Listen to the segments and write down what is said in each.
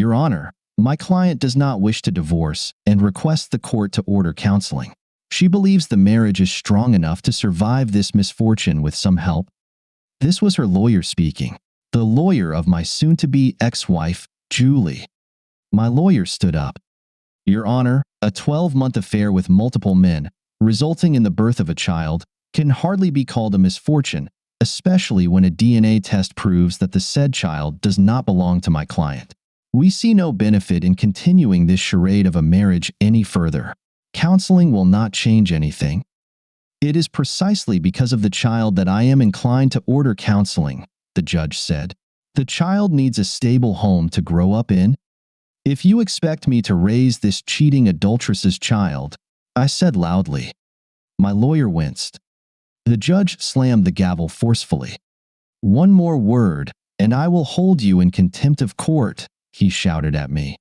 Your Honor, my client does not wish to divorce and requests the court to order counseling. She believes the marriage is strong enough to survive this misfortune with some help. This was her lawyer speaking, the lawyer of my soon-to-be ex-wife, Julie. My lawyer stood up. Your Honor, a 12-month affair with multiple men, resulting in the birth of a child, can hardly be called a misfortune, especially when a DNA test proves that the said child does not belong to my client. We see no benefit in continuing this charade of a marriage any further. Counseling will not change anything. It is precisely because of the child that I am inclined to order counseling, the judge said. The child needs a stable home to grow up in. If you expect me to raise this cheating adulteress's child, I said loudly. My lawyer winced. The judge slammed the gavel forcefully. One more word, and I will hold you in contempt of court, he shouted at me.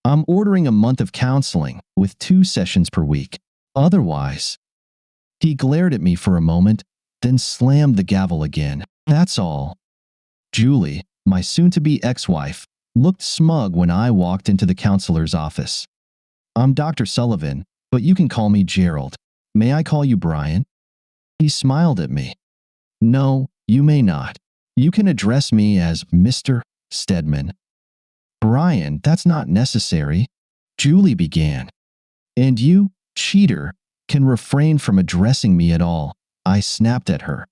I'm ordering a month of counseling, with 2 sessions per week. Otherwise, he glared at me for a moment, then slammed the gavel again. That's all. Julie, my soon-to-be ex-wife, looked smug when I walked into the counselor's office. I'm Dr. Sullivan, but you can call me Gerald. May I call you Brian? He smiled at me. No, you may not. You can address me as Mr. Stedman. Brian, that's not necessary, Julie began. And you, cheater, can refrain from addressing me at all, I snapped at her.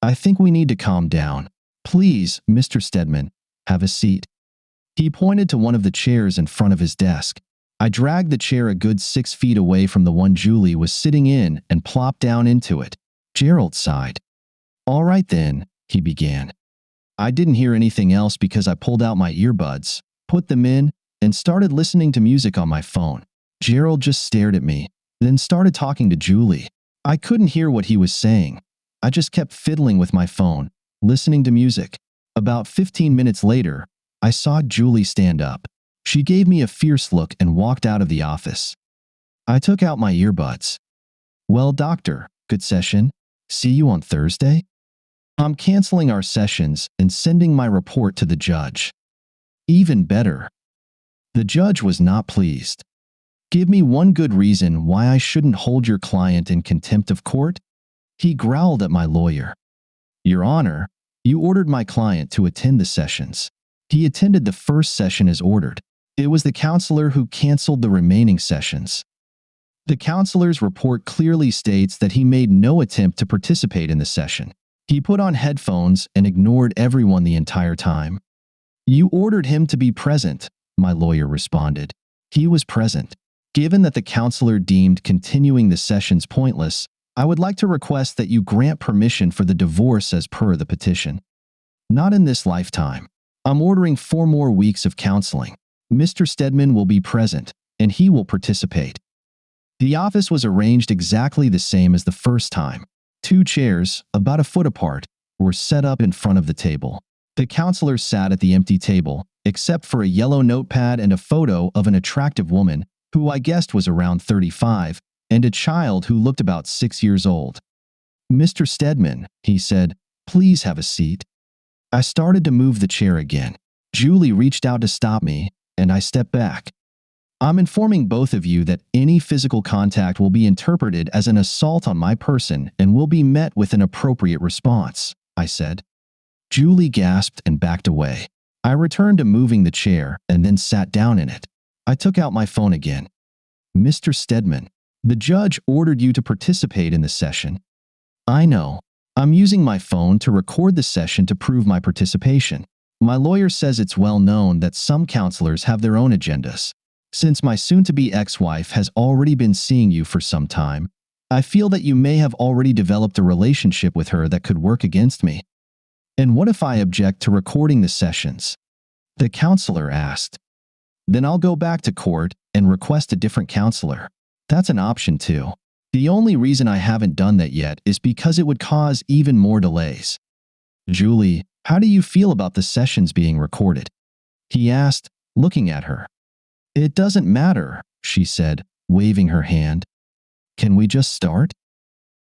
I think we need to calm down. Please, Mr. Stedman, have a seat. He pointed to one of the chairs in front of his desk. I dragged the chair a good 6 feet away from the one Julie was sitting in and plopped down into it. Gerald sighed. All right then, he began. I didn't hear anything else because I pulled out my earbuds, put them in, and started listening to music on my phone. Gerald just stared at me, then started talking to Julie. I couldn't hear what he was saying. I just kept fiddling with my phone, listening to music. About 15 minutes later, I saw Julie stand up. She gave me a fierce look and walked out of the office. I took out my earbuds. Well, doctor, good session. See you on Thursday? I'm canceling our sessions and sending my report to the judge. Even better. The judge was not pleased. Give me one good reason why I shouldn't hold your client in contempt of court? He growled at my lawyer. Your Honor, you ordered my client to attend the sessions. He attended the first session as ordered. It was the counselor who canceled the remaining sessions. The counselor's report clearly states that he made no attempt to participate in the session. He put on headphones and ignored everyone the entire time. You ordered him to be present, my lawyer responded. He was present. Given that the counselor deemed continuing the sessions pointless, I would like to request that you grant permission for the divorce as per the petition. Not in this lifetime. I'm ordering 4 more weeks of counseling. Mr. Stedman will be present, and he will participate. The office was arranged exactly the same as the first time. 2 chairs, about a foot apart, were set up in front of the table. The counselor sat at the empty table, except for a yellow notepad and a photo of an attractive woman, who I guessed was around 35, and a child who looked about 6 years old. Mr. Stedman, he said, please have a seat. I started to move the chair again. Julie reached out to stop me, and I stepped back. I'm informing both of you that any physical contact will be interpreted as an assault on my person and will be met with an appropriate response, I said. Julie gasped and backed away. I returned to moving the chair and then sat down in it. I took out my phone again. Mr. Stedman, the judge ordered you to participate in the session. I know. I'm using my phone to record the session to prove my participation. My lawyer says it's well known that some counselors have their own agendas. Since my soon-to-be ex-wife has already been seeing you for some time, I feel that you may have already developed a relationship with her that could work against me. And what if I object to recording the sessions? The counselor asked. Then I'll go back to court and request a different counselor. That's an option too. The only reason I haven't done that yet is because it would cause even more delays. Julie, how do you feel about the sessions being recorded? He asked, looking at her. It doesn't matter, she said, waving her hand. Can we just start?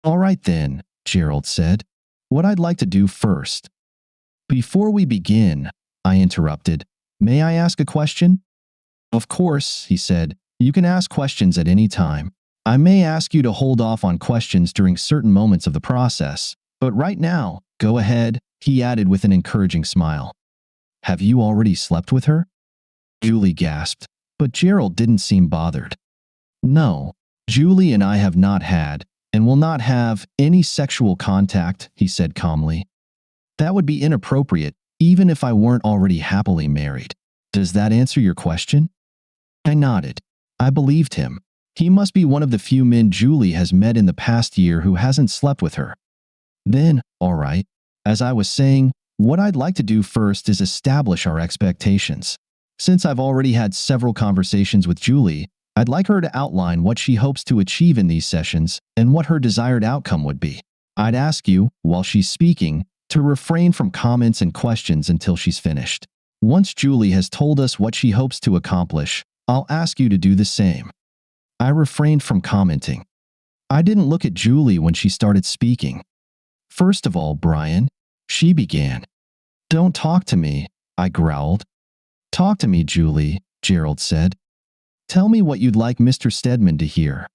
All right then, Gerald said. What I'd like to do first. Before we begin, I interrupted, May I ask a question? Of course, he said. You can ask questions at any time. I may ask you to hold off on questions during certain moments of the process, but right now, go ahead, he added with an encouraging smile. Have you already slept with her? Julie gasped, but Gerald didn't seem bothered. No, Julie and I have not had, and will not have, any sexual contact, he said calmly. That would be inappropriate, even if I weren't already happily married. Does that answer your question? I nodded. I believed him. He must be one of the few men Julie has met in the past year who hasn't slept with her. Then, all right, as I was saying, what I'd like to do first is establish our expectations. Since I've already had several conversations with Julie, I'd like her to outline what she hopes to achieve in these sessions and what her desired outcome would be. I'd ask you, while she's speaking, to refrain from comments and questions until she's finished. Once Julie has told us what she hopes to accomplish, I'll ask you to do the same. I refrained from commenting. I didn't look at Julie when she started speaking. First of all, Brian, she began. Don't talk to me, I growled. Talk to me, Julie, Gerald said. Tell me what you'd like Mr. Stedman to hear.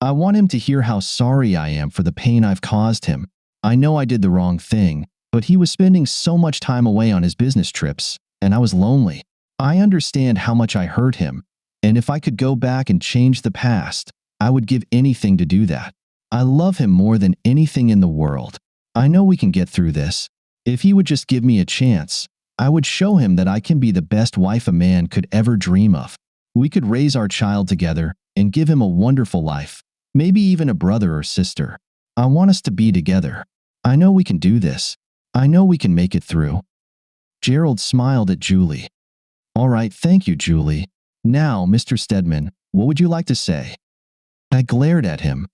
I want him to hear how sorry I am for the pain I've caused him. I know I did the wrong thing, but he was spending so much time away on his business trips, and I was lonely. I understand how much I hurt him, and if I could go back and change the past, I would give anything to do that. I love him more than anything in the world. I know we can get through this. If he would just give me a chance, I would show him that I can be the best wife a man could ever dream of. We could raise our child together and give him a wonderful life, maybe even a brother or sister. I want us to be together. I know we can do this. I know we can make it through. Gerald smiled at Julie. All right, thank you, Julie. Now, Mr. Stedman, what would you like to say? I glared at him.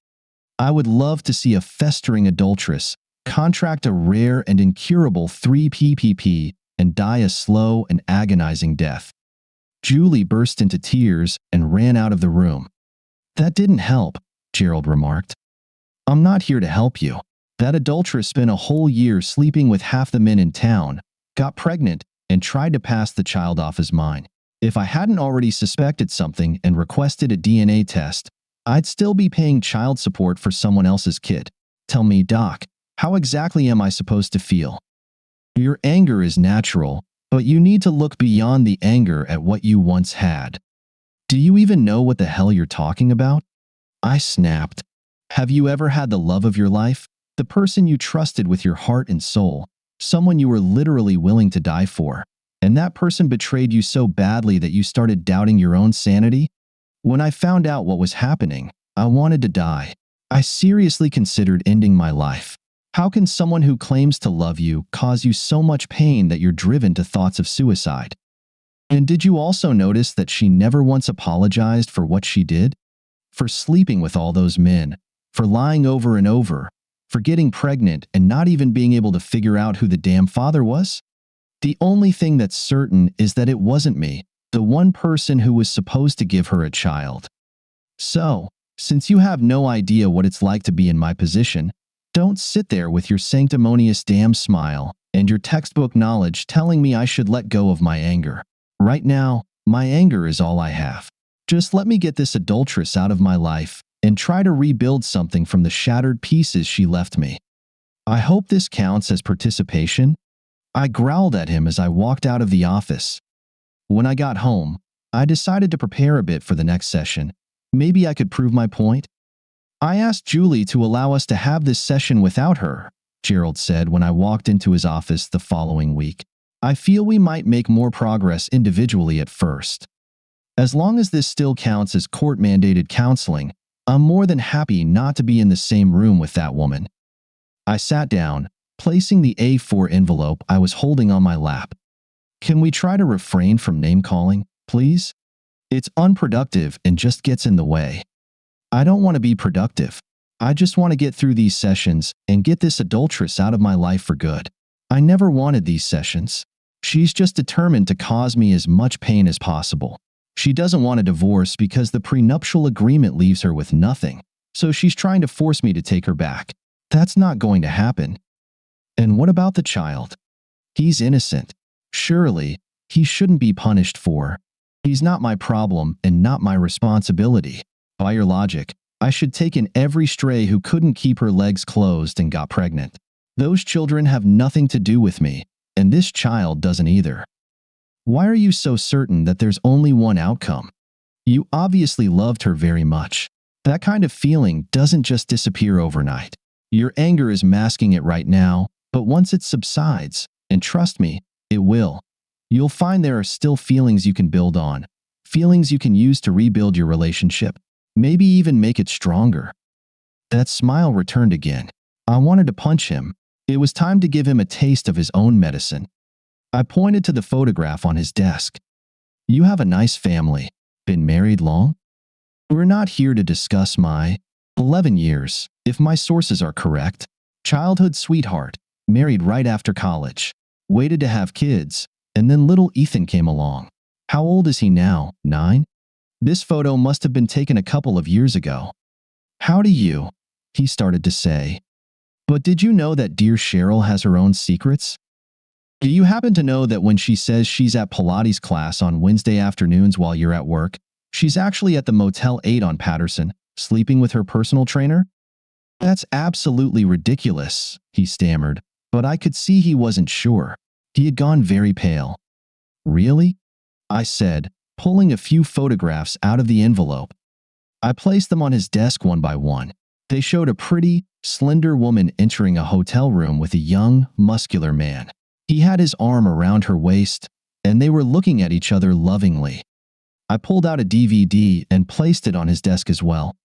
I would love to see a festering adulteress contract a rare and incurable 3PPP and die a slow and agonizing death. Julie burst into tears and ran out of the room. That didn't help, Gerald remarked. I'm not here to help you. That adulteress spent a whole year sleeping with half the men in town, got pregnant, and tried to pass the child off as mine. If I hadn't already suspected something and requested a DNA test, I'd still be paying child support for someone else's kid. Tell me, Doc, how exactly am I supposed to feel? Your anger is natural, but you need to look beyond the anger at what you once had. Do you even know what the hell you're talking about? I snapped. Have you ever had the love of your life? The person you trusted with your heart and soul, someone you were literally willing to die for, and that person betrayed you so badly that you started doubting your own sanity? When I found out what was happening, I wanted to die. I seriously considered ending my life. How can someone who claims to love you cause you so much pain that you're driven to thoughts of suicide? And did you also notice that she never once apologized for what she did? For sleeping with all those men, for lying over and over, for getting pregnant and not even being able to figure out who the damn father was? The only thing that's certain is that it wasn't me, the one person who was supposed to give her a child. So, since you have no idea what it's like to be in my position, don't sit there with your sanctimonious damn smile and your textbook knowledge telling me I should let go of my anger. Right now, my anger is all I have. Just let me get this adulteress out of my life and try to rebuild something from the shattered pieces she left me. I hope this counts as participation. I growled at him as I walked out of the office. When I got home, I decided to prepare a bit for the next session. Maybe I could prove my point. I asked Julie to allow us to have this session without her, Gerald said when I walked into his office the following week. I feel we might make more progress individually at first. As long as this still counts as court-mandated counseling, I'm more than happy not to be in the same room with that woman. I sat down, placing the A4 envelope I was holding on my lap. Can we try to refrain from name-calling, please? It's unproductive and just gets in the way. I don't want to be productive. I just want to get through these sessions and get this adulteress out of my life for good. I never wanted these sessions. She's just determined to cause me as much pain as possible. She doesn't want a divorce because the prenuptial agreement leaves her with nothing, so she's trying to force me to take her back. That's not going to happen. And what about the child? He's innocent. Surely, he shouldn't be punished for. He's not my problem and not my responsibility. By your logic, I should take in every stray who couldn't keep her legs closed and got pregnant. Those children have nothing to do with me, and this child doesn't either. Why are you so certain that there's only one outcome? You obviously loved her very much. That kind of feeling doesn't just disappear overnight. Your anger is masking it right now, but once it subsides, and trust me, it will, you'll find there are still feelings you can build on, feelings you can use to rebuild your relationship, maybe even make it stronger. That smile returned again. I wanted to punch him. It was time to give him a taste of his own medicine. I pointed to the photograph on his desk. You have a nice family. Been married long? We're not here to discuss my 11 years, if my sources are correct. Childhood sweetheart, married right after college, waited to have kids, and then little Ethan came along. How old is he now? 9? This photo must have been taken a couple of years ago. How do you? He started to say. But did you know that dear Cheryl has her own secrets? Do you happen to know that when she says she's at Pilates class on Wednesday afternoons while you're at work, she's actually at the Motel 8 on Patterson, sleeping with her personal trainer? That's absolutely ridiculous, he stammered, but I could see he wasn't sure. He had gone very pale. Really? I said, pulling a few photographs out of the envelope. I placed them on his desk one by one. They showed a pretty, slender woman entering a hotel room with a young, muscular man. He had his arm around her waist, and they were looking at each other lovingly. I pulled out a DVD and placed it on his desk as well.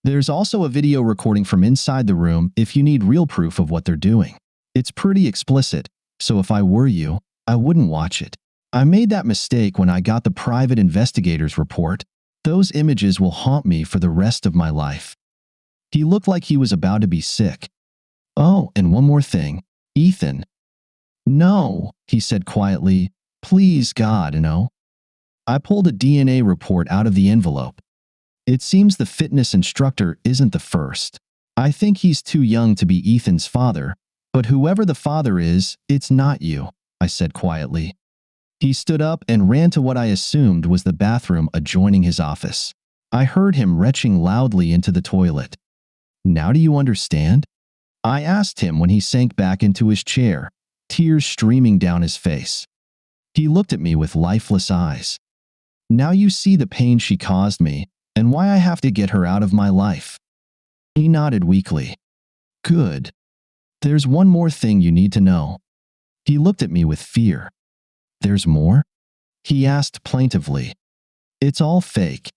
There's also a video recording from inside the room if you need real proof of what they're doing. It's pretty explicit, so if I were you, I wouldn't watch it. I made that mistake when I got the private investigator's report. Those images will haunt me for the rest of my life. He looked like he was about to be sick. Oh, and one more thing. Ethan. No, he said quietly. Please, God, no. I pulled a DNA report out of the envelope. It seems the fitness instructor isn't the first. I think he's too young to be Ethan's father, but whoever the father is, it's not you, I said quietly. He stood up and ran to what I assumed was the bathroom adjoining his office. I heard him retching loudly into the toilet. Now do you understand? I asked him when he sank back into his chair, tears streaming down his face. He looked at me with lifeless eyes. Now you see the pain she caused me, and why I have to get her out of my life. He nodded weakly. Good. There's one more thing you need to know. He looked at me with fear. There's more? He asked plaintively. It's all fake.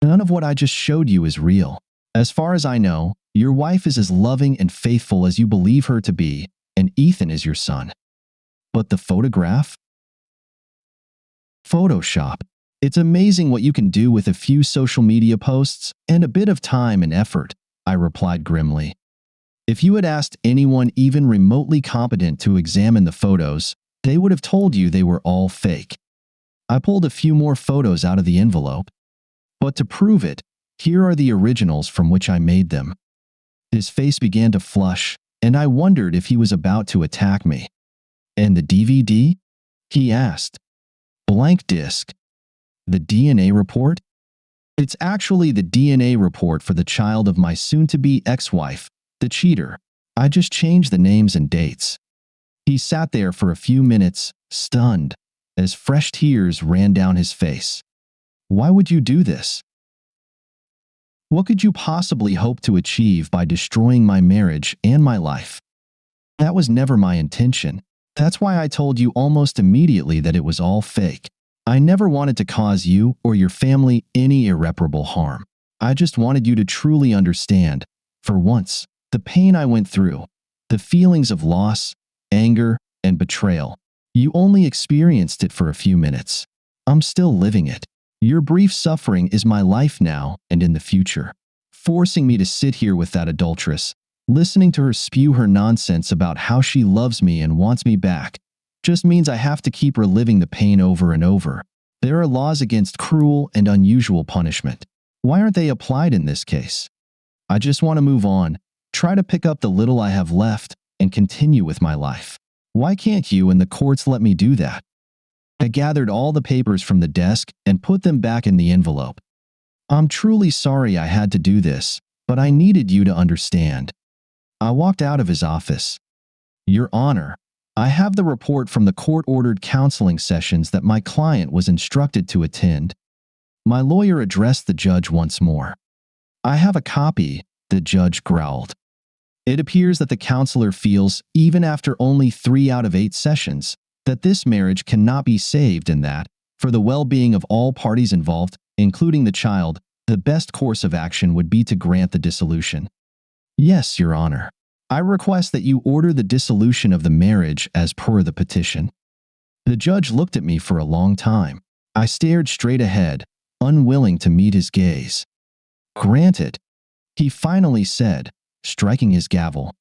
None of what I just showed you is real. As far as I know, your wife is as loving and faithful as you believe her to be, and Ethan is your son. But the photograph? Photoshop. It's amazing what you can do with a few social media posts and a bit of time and effort, I replied grimly. If you had asked anyone even remotely competent to examine the photos, they would have told you they were all fake. I pulled a few more photos out of the envelope. But to prove it, here are the originals from which I made them. His face began to flush, and I wondered if he was about to attack me. And the DVD? He asked. Blank disc. The DNA report? It's actually the DNA report for the child of my soon-to-be ex-wife, the cheater. I just changed the names and dates. He sat there for a few minutes, stunned, as fresh tears ran down his face. Why would you do this? What could you possibly hope to achieve by destroying my marriage and my life? That was never my intention. That's why I told you almost immediately that it was all fake. I never wanted to cause you or your family any irreparable harm. I just wanted you to truly understand, for once, the pain I went through, the feelings of loss, anger, and betrayal. You only experienced it for a few minutes. I'm still living it. Your brief suffering is my life now and in the future. Forcing me to sit here with that adulteress, listening to her spew her nonsense about how she loves me and wants me back, just means I have to keep reliving the pain over and over. There are laws against cruel and unusual punishment. Why aren't they applied in this case? I just want to move on, try to pick up the little I have left, and continue with my life. Why can't you and the courts let me do that? I gathered all the papers from the desk and put them back in the envelope. I'm truly sorry I had to do this, but I needed you to understand. I walked out of his office. Your Honor, I have the report from the court-ordered counseling sessions that my client was instructed to attend. My lawyer addressed the judge once more. I have a copy, the judge growled. It appears that the counselor feels, even after only 3 out of 8 sessions, that this marriage cannot be saved and that, for the well-being of all parties involved, including the child, the best course of action would be to grant the dissolution. Yes, Your Honor. I request that you order the dissolution of the marriage as per the petition. The judge looked at me for a long time. I stared straight ahead, unwilling to meet his gaze. Granted, he finally said, striking his gavel.